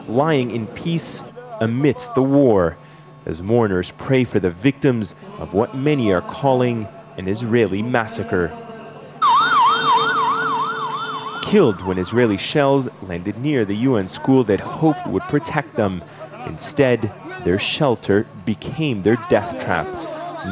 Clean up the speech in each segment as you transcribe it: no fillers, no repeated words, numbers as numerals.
lying in peace amidst the war, as mourners pray for the victims of what many are calling an Israeli massacre. Killed when Israeli shells landed near the UN school that hoped would protect them. Instead, their shelter became their death trap.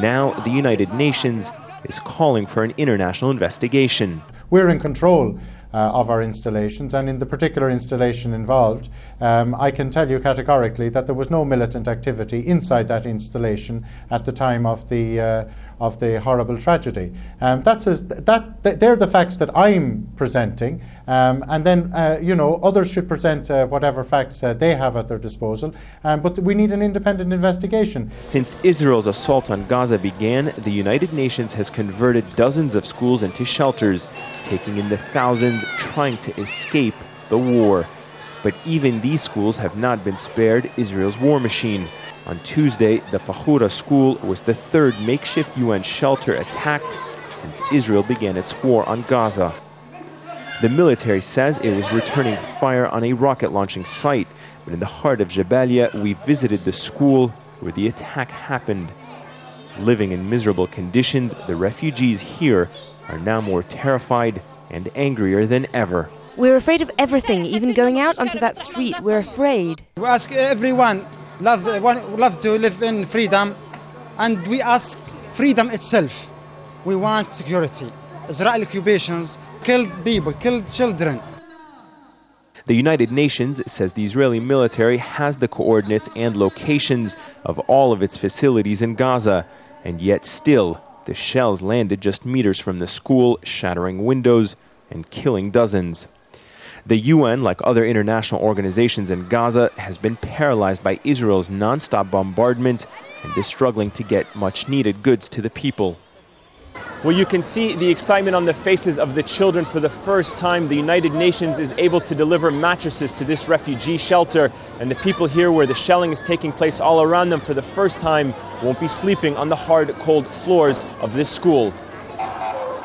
Now the United Nations is calling for an international investigation. We're in control of our installations, and in the particular installation involved, I can tell you categorically that there was no militant activity inside that installation at the time of the horrible tragedy. They're the facts that I'm presenting, and then others should present whatever facts they have at their disposal. But we need an independent investigation. Since Israel's assault on Gaza began, the United Nations has converted dozens of schools into shelters, taking in the thousands trying to escape the war. But even these schools have not been spared Israel's war machine. On Tuesday, the Fahura school was the third makeshift UN shelter attacked since Israel began its war on Gaza. The military says it was returning fire on a rocket launching site, but in the heart of Jabalia, we visited the school where the attack happened. Living in miserable conditions, the refugees here are now more terrified and angrier than ever. We're afraid of everything, even going out onto that street. We're afraid. We ask everyone love to live in freedom, and we ask freedom itself. We want security. Israeli occupations killed people, killed children. The United Nations says the Israeli military has the coordinates and locations of all of its facilities in Gaza, and yet still the shells landed just meters from the school, shattering windows and killing dozens. The UN, like other international organizations in Gaza, has been paralyzed by Israel's non-stop bombardment and is struggling to get much-needed goods to the people. Well, you can see the excitement on the faces of the children. For the first time, the United Nations is able to deliver mattresses to this refugee shelter, and the people here where the shelling is taking place all around them for the first time won't be sleeping on the hard, cold floors of this school.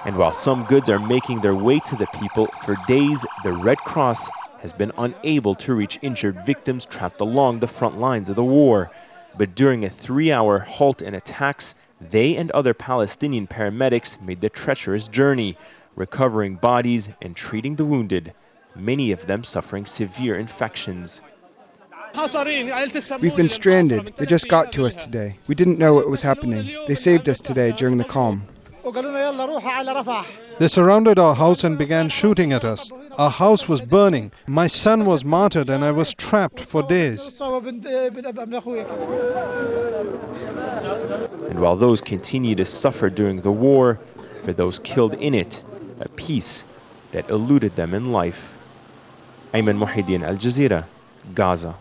And while some goods are making their way to the people, for days the Red Cross has been unable to reach injured victims trapped along the front lines of the war. But during a 3-hour halt in attacks, they and other Palestinian paramedics made the treacherous journey, recovering bodies and treating the wounded, many of them suffering severe infections. We've been stranded. They just got to us today. We didn't know what was happening. They saved us today during the calm. They surrounded our house and began shooting at us. Our house was burning. My son was martyred and I was trapped for days. And while those continue to suffer during the war, for those killed in it, a peace that eluded them in life. Ayman Mohyeldin, Al Jazeera, Gaza.